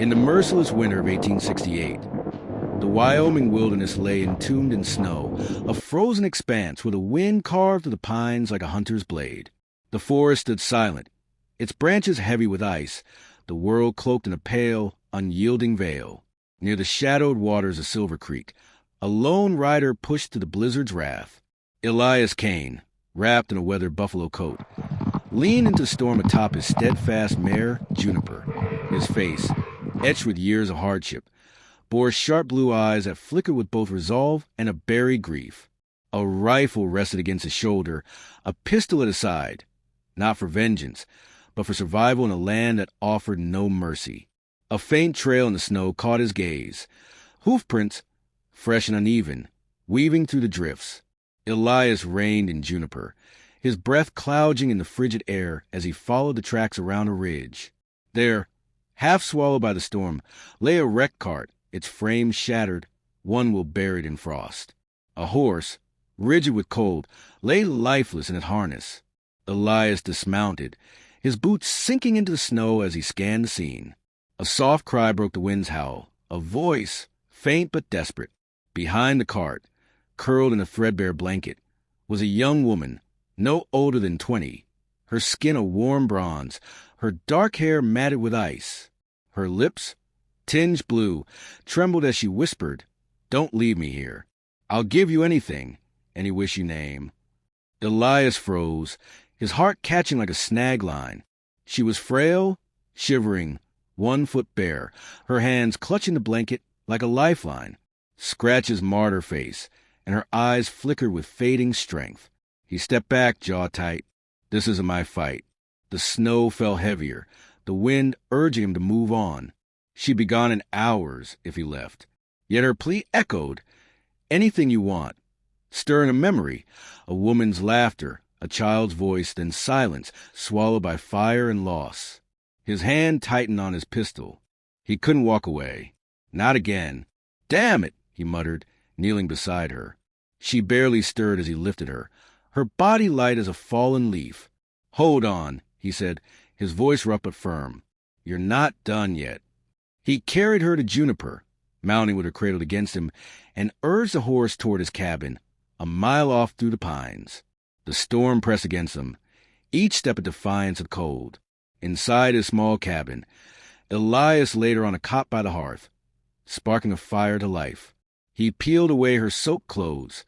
In the merciless winter of 1868, the Wyoming wilderness lay entombed in snow, a frozen expanse where the wind carved through the pines like a hunter's blade. The forest stood silent, its branches heavy with ice, the world cloaked in a pale, unyielding veil. Near the shadowed waters of Silver Creek, a lone rider pushed through the blizzard's wrath. Elias Kane, wrapped in a weathered buffalo coat, leaned into the storm atop his steadfast mare, Juniper. His face, etched with years of hardship, bore sharp blue eyes that flickered with both resolve and a buried grief. A rifle rested against his shoulder, a pistol at his side, not for vengeance, but for survival in a land that offered no mercy. A faint trail in the snow caught his gaze, hoofprints, fresh and uneven, weaving through the drifts. Elias reined in Juniper, his breath clouding in the frigid air as he followed the tracks around a ridge. There, half swallowed by the storm, lay a wrecked cart, its frame shattered, one wheel buried in frost. A horse, rigid with cold, lay lifeless in its harness. Elias dismounted, his boots sinking into the snow as he scanned the scene. A soft cry broke the wind's howl, a voice, faint but desperate. Behind the cart, curled in a threadbare blanket, was a young woman, no older than 20, her skin a warm bronze, her dark hair matted with ice. Her lips, tinged blue, trembled as she whispered, "Don't leave me here. I'll give you anything, any wish you name." Elias froze, his heart catching like a snag line. She was frail, shivering, 1 foot bare, her hands clutching the blanket like a lifeline. Scratches marred her face, and her eyes flickered with fading strength. He stepped back, jaw tight. This isn't my fight. The snow fell heavier, the wind urging him to move on. She'd be gone in hours if he left. Yet her plea echoed, anything you want, stirring a memory, a woman's laughter, a child's voice, then silence, swallowed by fire and loss. His hand tightened on his pistol. He couldn't walk away. Not again. "Damn it," he muttered, kneeling beside her. She barely stirred as he lifted her, her body light as a fallen leaf. "Hold on," he said, his voice rough but firm. "You're not done yet." He carried her to Juniper, mounting with her cradled against him, and urged the horse toward his cabin, a mile off through the pines. The storm pressed against them, each step a defiance of cold. Inside his small cabin, Elias laid her on a cot by the hearth, sparking a fire to life. He peeled away her soaked clothes,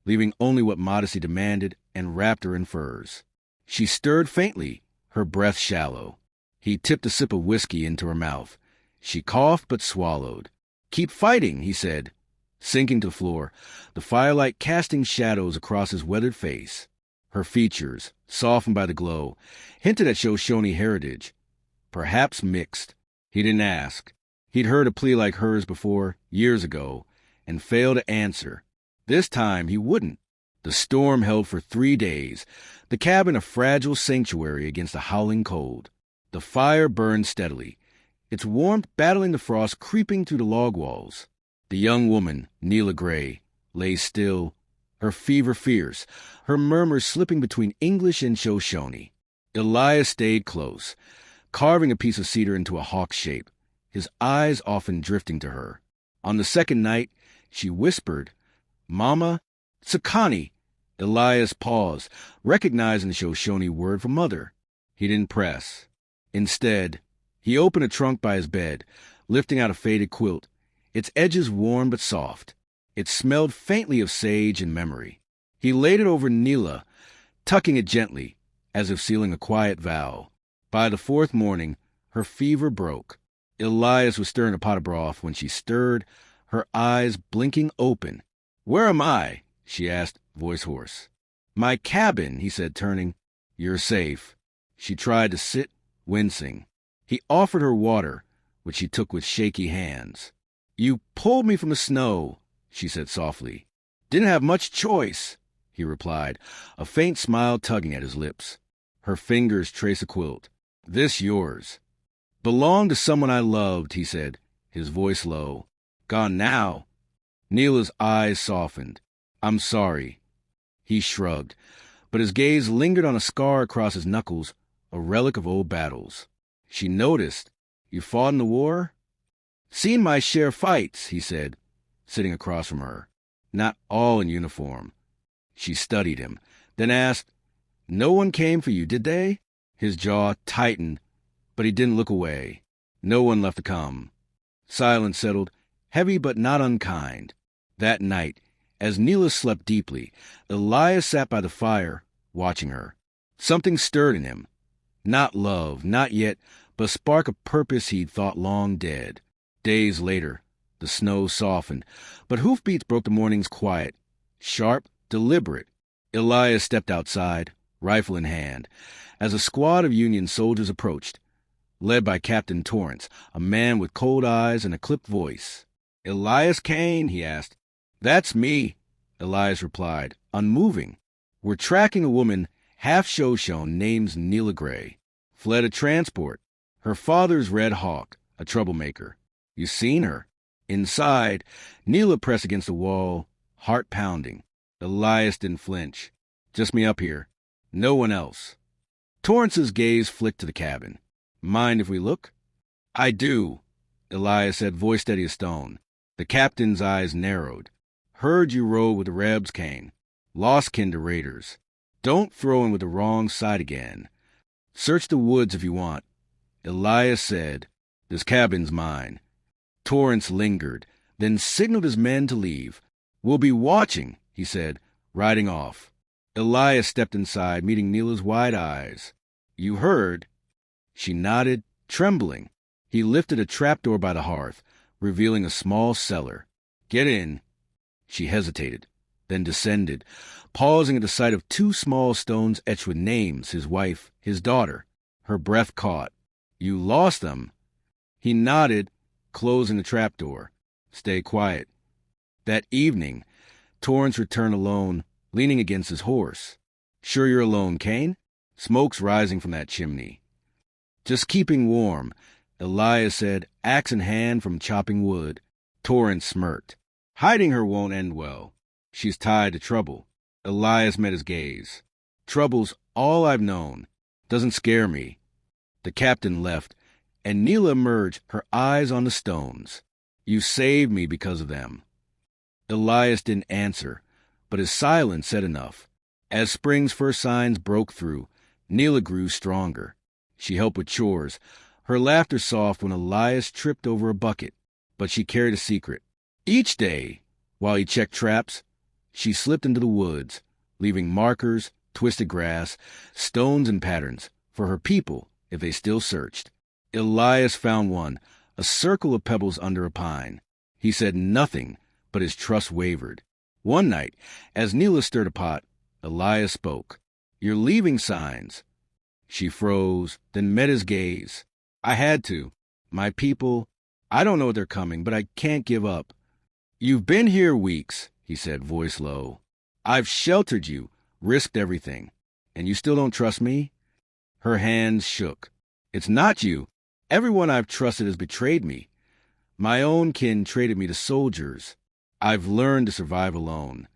leaving only what modesty demanded, and wrapped her in furs. She stirred faintly, her breath shallow. He tipped a sip of whiskey into her mouth. She coughed but swallowed. "Keep fighting," he said, sinking to the floor, the firelight casting shadows across his weathered face. Her features, softened by the glow, hinted at Shoshone heritage, perhaps mixed. He didn't ask. He'd heard a plea like hers before, years ago, and failed to answer. This time he wouldn't. The storm held for 3 days, the cabin a fragile sanctuary against the howling cold. The fire burned steadily, its warmth battling the frost creeping through the log walls. The young woman, Neela Gray, lay still, her fever fierce, her murmurs slipping between English and Shoshone. Elias stayed close, carving a piece of cedar into a hawk's shape, his eyes often drifting to her. On the second night, she whispered, "Mama, Sakani." Elias paused, recognizing the Shoshone word for mother. He didn't press. Instead, he opened a trunk by his bed, lifting out a faded quilt, its edges worn but soft. It smelled faintly of sage and memory. He laid it over Neela, tucking it gently, as if sealing a quiet vow. By the 4th morning, her fever broke. Elias was stirring a pot of broth when she stirred, her eyes blinking open. "Where am I?" she asked, voice hoarse. "My cabin," he said, turning. "You're safe." She tried to sit, wincing. He offered her water, which she took with shaky hands. "You pulled me from the snow," she said softly. "Didn't have much choice," he replied, a faint smile tugging at his lips. Her fingers traced a quilt. "This yours." "Belonged to someone I loved," he said, his voice low. "Gone now." Neela's eyes softened. "I'm sorry." He shrugged, but his gaze lingered on a scar across his knuckles, a relic of old battles. She noticed. "You fought in the war?" Seen my share fights, he said, sitting across from her. Not all in uniform. She studied him, then asked, "No one came for you, did they?" His jaw tightened, but he didn't look away. No one left to come. Silence settled, heavy but not unkind. That night, as Neela slept deeply, Elias sat by the fire, watching her. Something stirred in him. Not love, not yet, but a spark of purpose he'd thought long dead. Days later, the snow softened, but hoofbeats broke the morning's quiet. Sharp, deliberate. Elias stepped outside, rifle in hand, as a squad of Union soldiers approached, led by Captain Torrance, a man with cold eyes and a clipped voice. "Elias Kane?" he asked. "That's me," Elias replied, unmoving. "We're tracking a woman half show-shown named Neela Gray. Fled a transport. Her father's Red Hawk, a troublemaker. You seen her?" Inside, Neela pressed against the wall, heart pounding. Elias didn't flinch. "Just me up here. No one else." Torrance's gaze flicked to the cabin. "Mind if we look?" "I do," Elias said, voice steady as stone. The captain's eyes narrowed. "Heard you rode with the Rebs, Kane. Lost kin to raiders. Don't throw in with the wrong side again. Search the woods if you want." Elias said, "This cabin's mine." Torrance lingered, then signaled his men to leave. "We'll be watching," he said, riding off. Elias stepped inside, meeting Neela's wide eyes. "You heard?" She nodded, trembling. He lifted a trapdoor by the hearth, revealing a small cellar. "Get in." She hesitated, then descended, pausing at the sight of two small stones etched with names, his wife, his daughter. Her breath caught. "You lost them?" He nodded, closing the trapdoor. "Stay quiet." That evening, Torrance returned alone, leaning against his horse. "Sure you're alone, Kane? Smoke's rising from that chimney." "Just keeping warm," Elias said, axe in hand from chopping wood. Torrance smirked. "Hiding her won't end well. She's tied to trouble." Elias met his gaze. "Trouble's all I've known. Doesn't scare me." The captain left, and Neela emerged, her eyes on the stones. "You saved me because of them." Elias didn't answer, but his silence said enough. As spring's first signs broke through, Neela grew stronger. She helped with chores, her laughter soft when Elias tripped over a bucket, but she carried a secret. Each day, while he checked traps, she slipped into the woods, leaving markers, twisted grass, stones and patterns for her people if they still searched. Elias found one, a circle of pebbles under a pine. He said nothing, but his trust wavered. One night, as Neela stirred a pot, Elias spoke. "You're leaving signs." She froze, then met his gaze. "I had to. My people, I don't know they're coming, but I can't give up." "You've been here weeks," he said, voice low. "I've sheltered you, risked everything. And you still don't trust me?" Her hands shook. "It's not you. Everyone I've trusted has betrayed me. My own kin traded me to soldiers. I've learned to survive alone."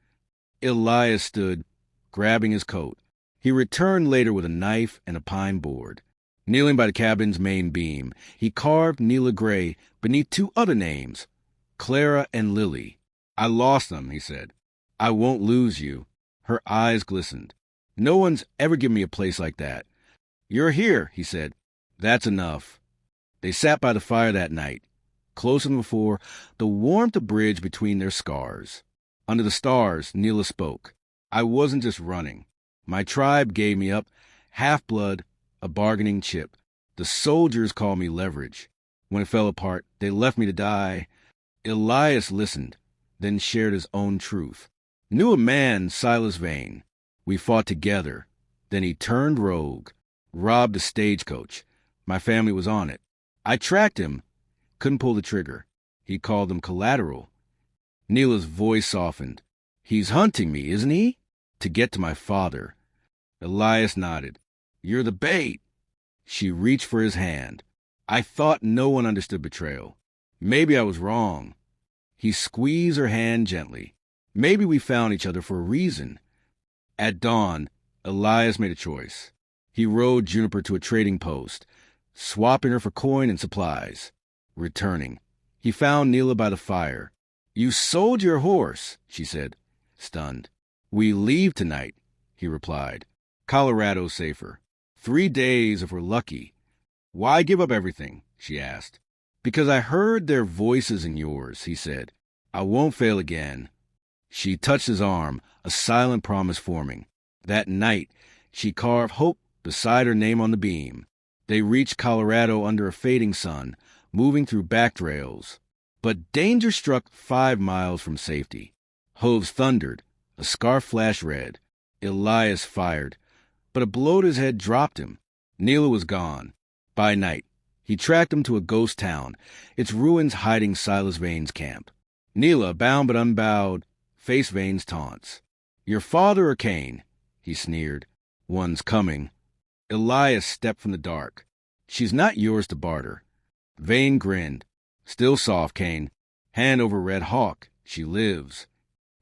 Elias stood, grabbing his coat. He returned later with a knife and a pine board. Kneeling by the cabin's main beam, he carved Neela Gray beneath two other names, Clara and Lily. "I lost them," he said. "I won't lose you." Her eyes glistened. "No one's ever given me a place like that." "You're here," he said. "That's enough." They sat by the fire that night, closer than before, the warmth a bridge between their scars. Under the stars, Neela spoke. "I wasn't just running. My tribe gave me up, half-blood, a bargaining chip. The soldiers called me leverage. When it fell apart, they left me to die." Elias listened, then shared his own truth. "Knew a man, Silas Vane. We fought together. Then he turned rogue, robbed a stagecoach. My family was on it. I tracked him, couldn't pull the trigger. He called them collateral." Neela's voice softened. "He's hunting me, isn't he? To get to my father." Elias nodded. "You're the bait." She reached for his hand. "I thought no one understood betrayal. Maybe I was wrong." He squeezed her hand gently. "Maybe we found each other for a reason." At dawn, Elias made a choice. He rode Juniper to a trading post, swapping her for coin and supplies. Returning, He found Neela by the fire. "You sold your horse," she said, stunned. "We leave tonight," he replied. "Colorado's safer. 3 days if we're lucky." "Why give up everything?" she asked. "Because I heard their voices in yours," he said. "I won't fail again." She touched his arm, a silent promise forming. That night, she carved hope beside her name on the beam. They reached Colorado under a fading sun, moving through back trails. But danger struck 5 miles from safety. Hooves thundered. A scarf flashed red. Elias fired. But a blow to his head dropped him. Neela was gone. By night, he tracked him to a ghost town, its ruins hiding Silas Vane's camp. Neela, bound but unbowed, faced Vane's taunts. "Your father or Cain?" he sneered. "One's coming." Elias stepped from the dark. "She's not yours to barter." Vane grinned. "Still soft, Cain. Hand over Red Hawk. She lives."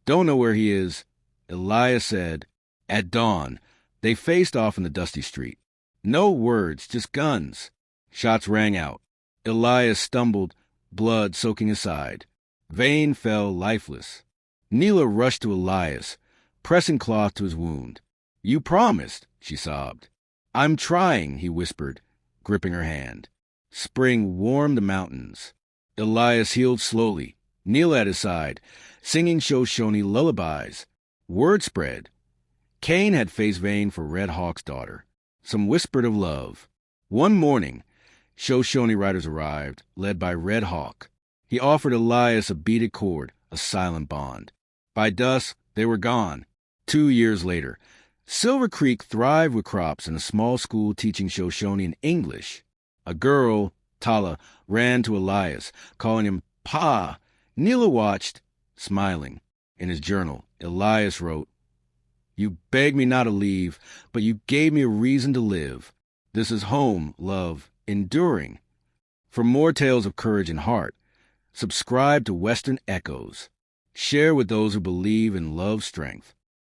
"Don't know where he is." Elias said. At dawn, they faced off in the dusty street. No words, just guns. Shots rang out. Elias stumbled, blood soaking his side. Vane fell lifeless. Neela rushed to Elias, pressing cloth to his wound. "You promised," she sobbed. "I'm trying," he whispered, gripping her hand. Spring warmed the mountains. Elias healed slowly, Neela at his side, singing Shoshone lullabies. Word spread. Cain had faced Vane for Red Hawk's daughter. Some whispered of love. One morning, Shoshone riders arrived, led by Red Hawk. He offered Elias a beaded cord, a silent bond. By dusk, they were gone. 2 years later, Silver Creek thrived with crops and a small school teaching Shoshone in English. A girl, Tala, ran to Elias, calling him Pa. Neela watched, smiling. In his journal, Elias wrote, "You begged me not to leave, but you gave me a reason to live. This is home, love, enduring." For more tales of courage and heart, subscribe to Western Echoes. Share with those who believe in love's strength.